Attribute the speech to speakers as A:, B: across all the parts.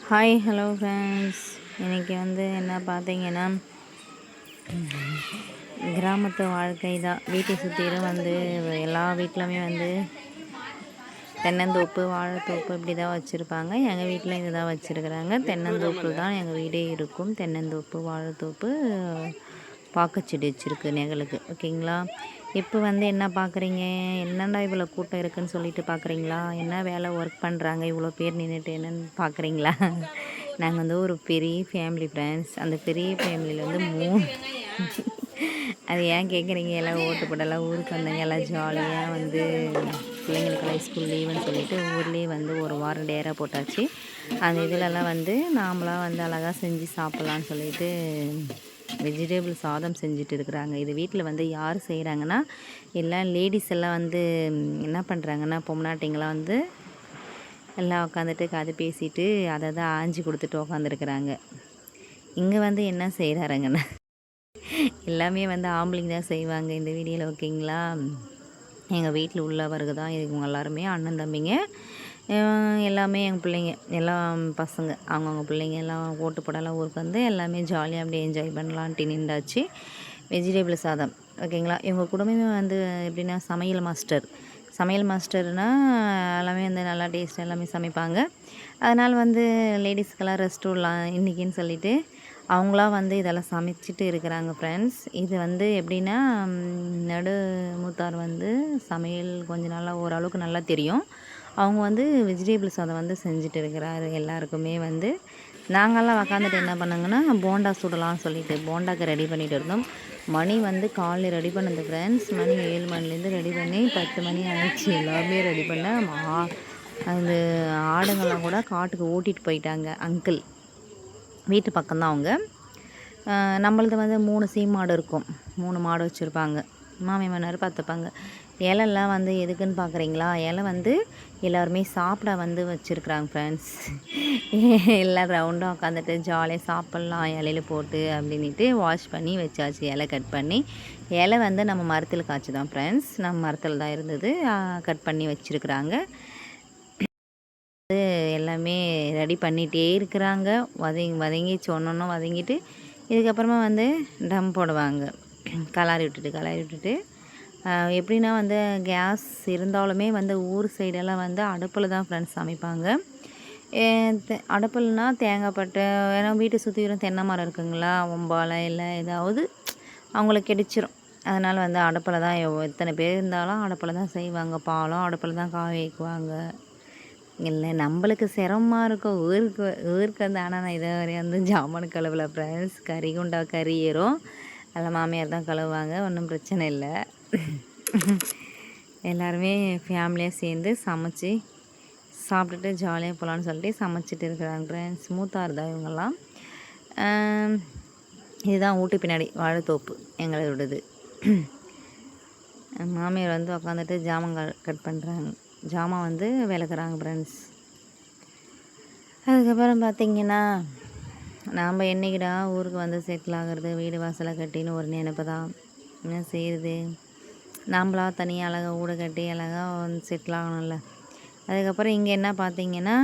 A: Hi hello friends. இன்றைக்கி என்ன பார்த்தீங்கன்னா கிராமத்து வாழ்க்கை தான். வீட்டை சுற்றிலும் எல்லா வீட்லையுமே தென்னந்தோப்பு வாழைத்தோப்பு இப்படி தான் வச்சுருப்பாங்க. எங்கள் வீட்டில் இது தான் வச்சுருக்குறாங்க. தென்னந்தோப்பு தான் எங்கள் வீடே இருக்கும். தென்னந்தோப்பு வாழைத்தோப்பு பாக்கச்செடி வச்சுருக்கு நிழலுக்கு. ஓகேங்களா. இப்போ என்ன பார்க்குறீங்க, என்னடா இவ்வளோ கூட்டம் இருக்குதுன்னு சொல்லிட்டு பார்க்குறீங்களா? என்ன வேலை ஒர்க் பண்ணுறாங்க இவ்வளோ பேர் நின்றுட்டு என்னென்னு பார்க்குறீங்களா? நாங்கள் ஒரு பெரிய ஃபேமிலி ஃப்ரெண்ட்ஸ். அந்த பெரிய ஃபேமிலியில் 3 அது ஏன் கேட்குறீங்க? எல்லாம் ஓட்டு போட்டெல்லாம் ஊருக்கு வந்தாங்க. எல்லாம் ஜாலியாக பிள்ளைங்களுக்கெல்லாம் ஸ்கூல் லீவுன்னு சொல்லிட்டு ஊர்லேயே ஒரு வாரம் டேராக போட்டாச்சு. அந்த இதிலெல்லாம் நாமளாக அழகாக செஞ்சு சாப்பிட்லான்னு சொல்லிட்டு வெஜிடபிள் சாதம் செஞ்சுட்டு இருக்கிறாங்க. இது வீட்டில் யார் செய்கிறாங்கன்னா, எல்லாம் லேடிஸ் எல்லாம் என்ன பண்ணுறாங்கன்னா, பொம்னாட்டிங்களாம் எல்லாம் உட்காந்துட்டு கதை பேசிட்டு அதை தான் ஆஞ்சி கொடுத்துட்டு உக்காந்துருக்குறாங்க. இங்கே என்ன செய்கிறாருங்கன்னா, எல்லாமே ஆம்பளைங்க தான் செய்வாங்க இந்த வீடியோவில். ஓகேங்களா. எங்கள் வீட்டில் உள்ளவருக்கு தான் இவங்க எல்லாருமே அண்ணன் தம்பிங்க எல்லாமே எங்கள் பிள்ளைங்க எல்லாம் பசங்க அவங்கவுங்க பிள்ளைங்க எல்லாம் ஓட்டு போடலாம் ஊருக்கு எல்லாமே ஜாலியாக அப்படியே என்ஜாய் பண்ணலான்ட்டு நின்றாச்சு. வெஜிடபிள் சாதம். ஓகேங்களா. இவங்க குடும்பமே எப்படின்னா சமையல் மாஸ்டர்னால் எல்லாமே நல்லா டேஸ்ட் எல்லாமே சமைப்பாங்க. அதனால் லேடிஸ்க்கெல்லாம் ரெஸ்ட் விடலாம் இன்றைக்கின்னு சொல்லிவிட்டு அவங்களாம் இதெல்லாம் சமைச்சிட்டு இருக்கிறாங்க ஃப்ரெண்ட்ஸ். இது எப்படின்னா நடு மூத்தார் சமையல் கொஞ்சம் நல்லா ஓரளவுக்கு நல்லா தெரியும். அவங்க வெஜிடபிள் சாதம் செஞ்சுட்டு இருக்கிறாரு. எல்லாருக்குமே நாங்கள்லாம் உக்காந்துட்டு என்ன பண்ணாங்கன்னா போண்டா சுடலாம்னு சொல்லிட்டு போண்டாக்கு ரெடி பண்ணிகிட்டு இருந்தோம். மணி காலையில் ரெடி பண்ணது ஃப்ரெண்ட்ஸ். மணி 7 மணிலேருந்து ரெடி பண்ணி 10 மணி ஆகிடுச்சு. எல்லாமே ரெடி பண்ண அந்த ஆடுங்கள்லாம் கூட காட்டுக்கு ஓட்டிகிட்டு போயிட்டாங்க. அங்கிள் வீட்டு பக்கம்தான் அவங்க. நம்மளது 3 சீமாடு இருக்கும். 3 மாடு வச்சுருப்பாங்க. மாமி மன்னர் பார்த்துப்பாங்க. இலைலாம் எதுக்குன்னு பார்க்குறீங்களா? இலை எல்லாருமே சாப்பிட வச்சுருக்குறாங்க ஃப்ரெண்ட்ஸ். எல்லாம் ரவுண்டாக உட்காந்துட்டு ஜாலியாக சாப்பிட்லாம் இலையில போட்டு அப்படின்ட்டு வாஷ் பண்ணி வச்சாச்சு. இலை கட் பண்ணி இலை நம்ம மரத்தில் காய்ச்சி தான் ஃப்ரெண்ட்ஸ். நம்ம மரத்தில் தான் இருந்தது. கட் பண்ணி வச்சுருக்குறாங்க. எல்லாமே ரெடி பண்ணிகிட்டே இருக்கிறாங்க. வதங்கி சொன்னோன்னு வதங்கிட்டு இதுக்கப்புறமா டம் போடுவாங்க. கலாரி விட்டுட்டு எப்படின்னா கேஸ் இருந்தாலுமே ஊர் சைடெல்லாம் அடுப்பில் தான் ஃப்ரெண்ட்ஸ் சமைப்பாங்க. அடுப்புலனா தேங்காய் பட்டை ஏன்னா வீட்டை சுற்றிலும் தென்னை மரம் இருக்குங்களா, ஒம்பாலை இல்லை ஏதாவது அவங்களுக்கு கிடைச்சிரும். அதனால் அடுப்பில் தான் எத்தனை பேர் இருந்தாலும் அடுப்பில் தான் செய்வாங்க. பாலும் அடுப்பில் தான் காய வைக்குவாங்க. இல்லை நம்மளுக்கு சிரமமாக இருக்கும் ஊருக்கு ஆனால் நான் இதை வரையும் ஜாமான் கழுவலை ஃப்ரெண்ட்ஸ். கறி ஏறும். அதில் மாமியார் தான் கழுவுவாங்க. ஒன்றும் பிரச்சனை இல்லை. எல்லாருமே ஃபேமிலியாக சேர்ந்து சமைச்சி சாப்பிட்டுட்டு ஜாலியாக போகலான்னு சொல்லிட்டு சமைச்சிட்டு இருக்கிறாங்க ஃப்ரெண்ட்ஸ். மூத்தார் தான் இவங்கெல்லாம். இதுதான் ஊட்டி பின்னாடி வாழைத்தோப்பு எங்களோடது. மாமியார் உட்காந்துட்டு ஜாமான் கட் பண்ணுறாங்க. ஜாமான் விளக்குறாங்க ஃப்ரெண்ட்ஸ். அதுக்கப்புறம் பார்த்திங்கன்னா நாம் என்றைக்கிடா ஊருக்கு செட்டில் ஆகிறது, வீடு வாசலை கட்டின்னு ஒரு நினைப்பு தான். என்ன செய்யுது, நாம்ளா தனியாக அழகாக வீடு கட்டி அழகாக செட்டில் ஆகணும்ல. அதுக்கப்புறம் இங்கே என்ன பார்த்திங்கன்னா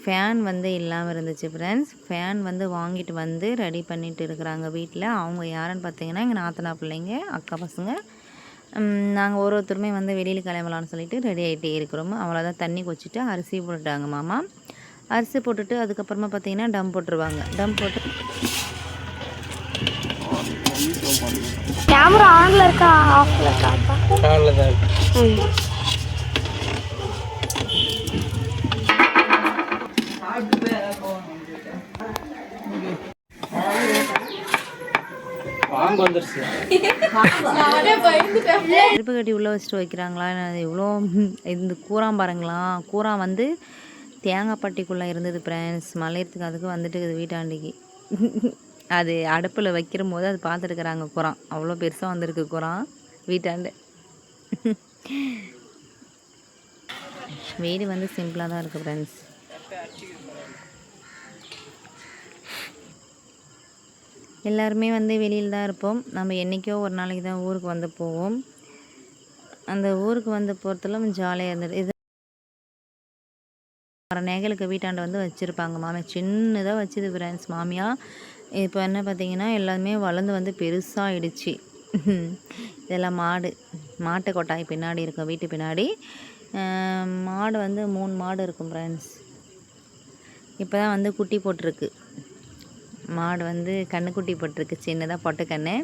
A: ஃபேன் இல்லாமல் இருந்துச்சு ஃப்ரெண்ட்ஸ். ஃபேன் வாங்கிட்டு ரெடி பண்ணிட்டு இருக்கிறாங்க வீட்டில். அவங்க யாருன்னு பார்த்திங்கன்னா எங்கள் நாத்தனா பிள்ளைங்க, அக்கா பசங்க. நாங்கள் ஒருத்தருமே வெளியில் கிளம்பலான்னு சொல்லிட்டு ரெடி ஆகிட்டே இருக்கிறோம். அவ்வளோதான். தண்ணி கொச்சிட்டு அரிசி போட்டுட்டாங்க மாமா. அரிசி போட்டுட்டு அதுக்கப்புறமா பார்த்திங்கன்னா டம் போட்டுருவாங்க. டம் போட்டு
B: கேமரா ஆன்ல இருக்கா ஆஃப்ல இருக்கா? ஆன்ல தான் இருக்கு.
A: நெருப்பு கட்டி உள்ளே வச்சுட்டு வைக்கிறாங்களா இவ்வளோ. இந்த கூறாம் பாருங்களா, கூறா தேங்காய் பட்டிக்குள்ளே இருந்தது ஃப்ரெண்ட்ஸ். மலையத்துக்கு அதுக்கு வந்துட்டு வீட்டாண்டிக்கு அது அடுப்பில் வைக்கிற போது அது பார்த்துருக்குறாங்க. குரான் அவ்வளோ பெருசாக வந்திருக்கு குரான் வீட்டாண்டு. வீடு சிம்பிளாக தான் இருக்குது ஃப்ரெண்ட்ஸ். எல்லாருமே வெளியில் தான் இருப்போம். நம்ம என்றைக்கோ ஒரு நாளைக்கு தான் ஊருக்கு போவோம். அந்த ஊருக்கு போகிறதுல ஜாலியாக இருந்தது. இது நகைகளுக்கு வீட்டாண்ட வந்து வச்சுருப்பாங்க மாமியார். சின்னதாக வச்சுது ஃப்ரெண்ட்ஸ் மாமியா. இப்போ என்ன பார்த்தீங்கன்னா எல்லாமே வளர்ந்து வந்து பெருசாகிடுச்சு. இதெல்லாம் மாட்டு கொட்டாய் பின்னாடி இருக்கும், வீட்டு பின்னாடி மாடு வந்து 3 மாடு இருக்கும் ஃப்ரெண்ட்ஸ். இப்போ தான் வந்து குட்டி போட்டிருக்கு மாடு, வந்து கண்ணுக்குட்டி போட்டிருக்கு, சின்னதாக பொட்டைக்கண்ணு.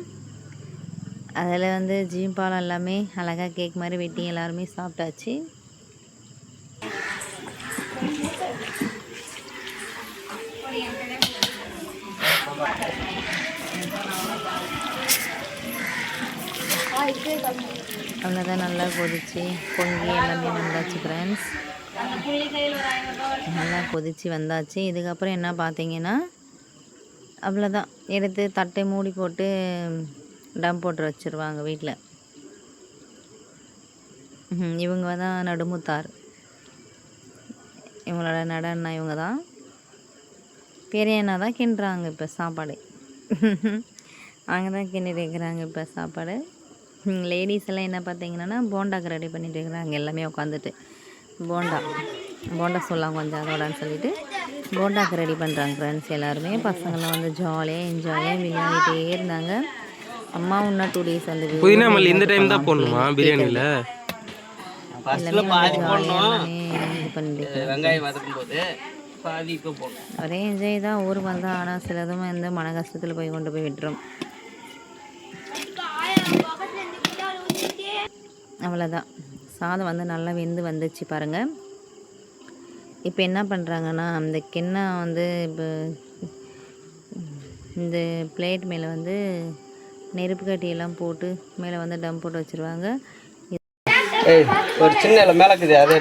A: அதில் வந்து ஜீம்பாலம் எல்லாமே அழகாக கேக் மாதிரி வெட்டி எல்லாருமே சாப்பிட்டாச்சு. அவ்வளோதான், நல்லா கொதிச்சு பொங்கி எல்லாமே வந்தாச்சு ஃப்ரெண்ட்ஸ். நல்லா கொதிச்சு வந்தாச்சு. இதுக்கப்புறம் என்ன பார்த்தீங்கன்னா அவ்வளோதான், எடுத்து தட்டை மூடி போட்டு டம் போட்டு வச்சுருவாங்க வீட்டில். இவங்க தான் நடுமுத்தார், இவங்களோட நடன்னா இவங்க தான். பெரிய அண்ணா தான் கிண்டுறாங்க இப்போ சாப்பாடு. அவங்க தான் கிண்டிட்டு இருக்கிறாங்க இப்போ சாப்பாடு. லேடிஸ் எல்லாம் என்ன பார்த்தீங்கன்னா போண்டாக்கு ரெடி பண்ணிட்டு இருக்கிறாங்க எல்லாமே உட்காந்துட்டு. போண்டா சொல்லலாம் கொஞ்சம் அதோடன்னு சொல்லிட்டு போண்டாக்கு ரெடி பண்ணுறாங்க ஃப்ரெண்ட்ஸ். எல்லாருமே பசங்களாம் வந்து ஜாலியாக என்ஜாயாக விளையாடிட்டே இருந்தாங்க. அம்மா இன்னும் 2 days வந்து
C: இந்த டைம் தான் போடணுமா பிரியாணியில்?
A: ஒரே என்ஜாய் தான் ஊருக்கு வந்தால். ஆனால் சிலதும் இந்த மன கஷ்டத்தில் போய் கொண்டு போய் விட்டுரும். அவ்வளோதான், சாதம் வந்து நல்லா வெந்து வந்துச்சு பாருங்கள். இப்போ என்ன பண்ணுறாங்கன்னா அந்த கிண்ணம் வந்து இப்போ இந்த பிளேட் மேலே வந்து நெருப்பு கட்டியெல்லாம் போட்டு மேலே வந்து டம் போட்டு வச்சுருவாங்க.
C: ஒரு சின்ன மேலக்குது அதே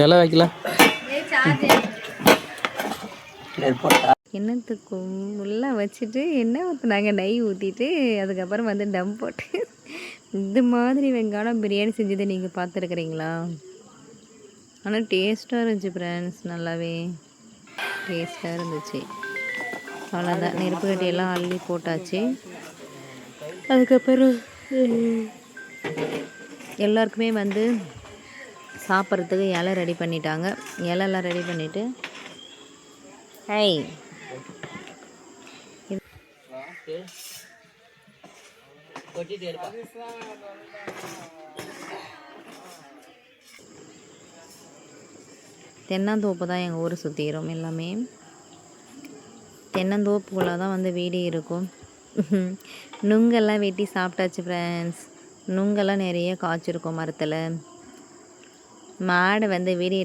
C: எல்லாம் வைக்கலாம்.
A: கிண்ணத்துக்கு ஃபுல்லாக வச்சுட்டு எண்ணெய் ஊற்றுனாங்க, நெய் ஊற்றிட்டு அதுக்கப்புறம் வந்து டம் போட்டு இந்த மாதிரி வெங்காயம் பிரியாணி செஞ்சதை நீங்கள் பார்த்துருக்குறீங்களா? ஆனால் டேஸ்ட்டாக இருந்துச்சு ஃப்ரெண்ட்ஸ், நல்லாவே டேஸ்ட்டாக இருந்துச்சு. அவ்வளோதான், நெருப்பு கட்டியெல்லாம் அள்ளி போட்டாச்சு. அதுக்கப்புறம் எல்லாருக்குமே வந்து சாப்பிட்றதுக்கு இலை ரெடி பண்ணிட்டாங்க. இலைலாம் ரெடி பண்ணிவிட்டு தென்னந்தோப்பு தான் எங்கள் ஊரை சுற்றிக்கிறோம். எல்லாமே தென்னந்தோப்புக்குள்ளே தான் வந்து வீடு இருக்கும். நுங்கெல்லாம் வெட்டி சாப்பிட்டாச்சு ஃப்ரெண்ட்ஸ். நுங்கெல்லாம் நிறைய காய்ச்சிருக்கும் மரத்தில். மாடு வந்து வெடி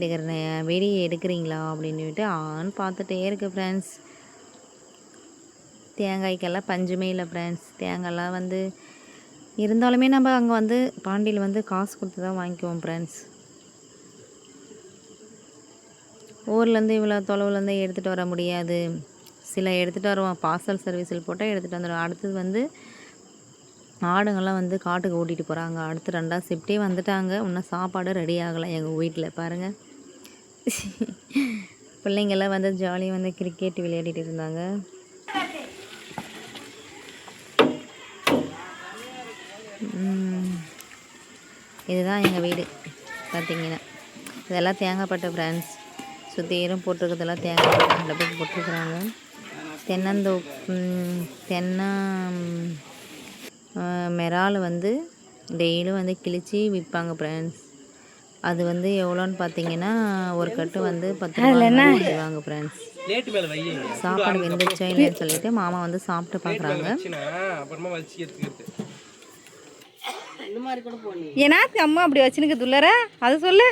A: எடுக்கிறீங்களா அப்படின்னுட்டு ஆன்னு பார்த்துட்டே இருக்கு ஃப்ரெண்ட்ஸ். தேங்காய்க்கெல்லாம் பஞ்சுமே இல்லை ஃப்ரெண்ட்ஸ். தேங்காய்லாம் வந்து இருந்தாலுமே நம்ம அங்கே வந்து பாண்டியில் வந்து காசு கொடுத்து தான் வாங்கிக்குவோம் ஃப்ரெண்ட்ஸ். ஊர்லேருந்து இவ்வளோ தொலைவுலேருந்து எடுத்துகிட்டு வர முடியாது. சில எடுத்துகிட்டு வருவோம், பார்சல் சர்வீஸில் போட்டால் எடுத்துகிட்டு வந்துடுவோம். அடுத்தது வந்து ஆடுங்கள்லாம் வந்து காட்டுக்கு ஓட்டிகிட்டு போகிறாங்க. அடுத்து 2ஆவது ஷிஃப்ட்டே வந்துட்டாங்க. இன்னும் சாப்பாடு ரெடி ஆகலை எங்கள் வீட்டில் பாருங்கள். பிள்ளைங்கள்லாம் வந்து ஜாலியாக வந்து கிரிக்கெட் விளையாடிட்டு இருந்தாங்க. இதுதான் எங்கள் வீடு பார்த்திங்கன்னா. இதெல்லாம் தேங்காய் பட்டை ஃப்ரெண்ட்ஸ். சுற்றியும் போட்டிருக்கிறதெல்லாம் தேங்காய் பட்டை டப்புக்கு போட்டிருக்குறாங்க. மெரால் வந்து டெய்லியும் வந்து கிழிச்சி விற்பாங்க ஃப்ரெண்ட்ஸ். அது வந்து எவ்வளோன்னு பார்த்தீங்கன்னா ஒரு கட்டு வந்து 10 ரூபா செய்வாங்க ஃப்ரெண்ட்ஸ். சாப்பாடு வெந்துச்சா இல்லைன்னு சொல்லிட்டு மாமா வந்து சாப்பிட்டு பார்க்குறாங்க. ஏன்னாத்து அம்மா அப்படி வச்சுனுக்கு துள்ளற அது சொல்லு.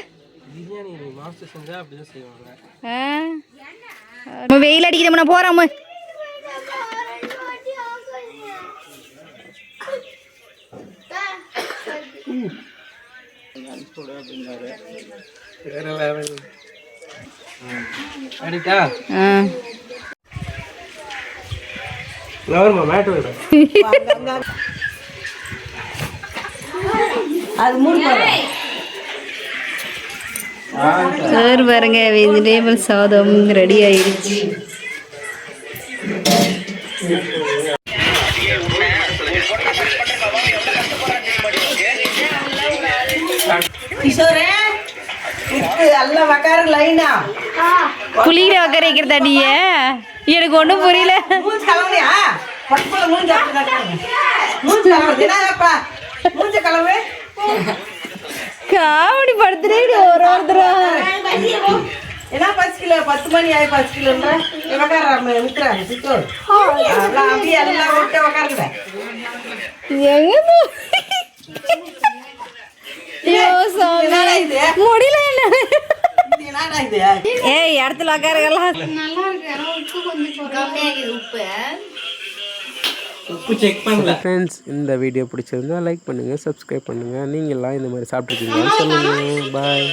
A: வெயில் அடிக்கிறோம் போகிறோம்.
D: அது மூணு
A: சார் பாருங்க வெஜிடேபிள் சாதம் ரெடி ஆயிடுச்சு. குளிர உக்கார வைக்கிறதா நீ? எனக்கு ஒன்றும் புரியல. காமெடி படுத்துறே ஒரு ஒருத்தரா.
D: என்ன 10 கிலோ 10 மணி ஆகி 10 கிலோன்ற விற்கிறாங்க சித்தோர் அப்படியே எல்லாம் விட்டு உக்காருங்க.
A: எங்க முடியல ஏய் இடத்துல உக்காருக்கலாம்.
C: ஃப்ரெண்ட்ஸ், இந்த வீடியோ பிடிச்சிருந்தா லைக் பண்ணுங்கள், சப்ஸ்கிரைப் பண்ணுங்கள். நீங்கள்லாம் இந்த மாதிரி சாப்பிட்ருக்கீங்களான்னு சொல்லுங்கள். பாய்.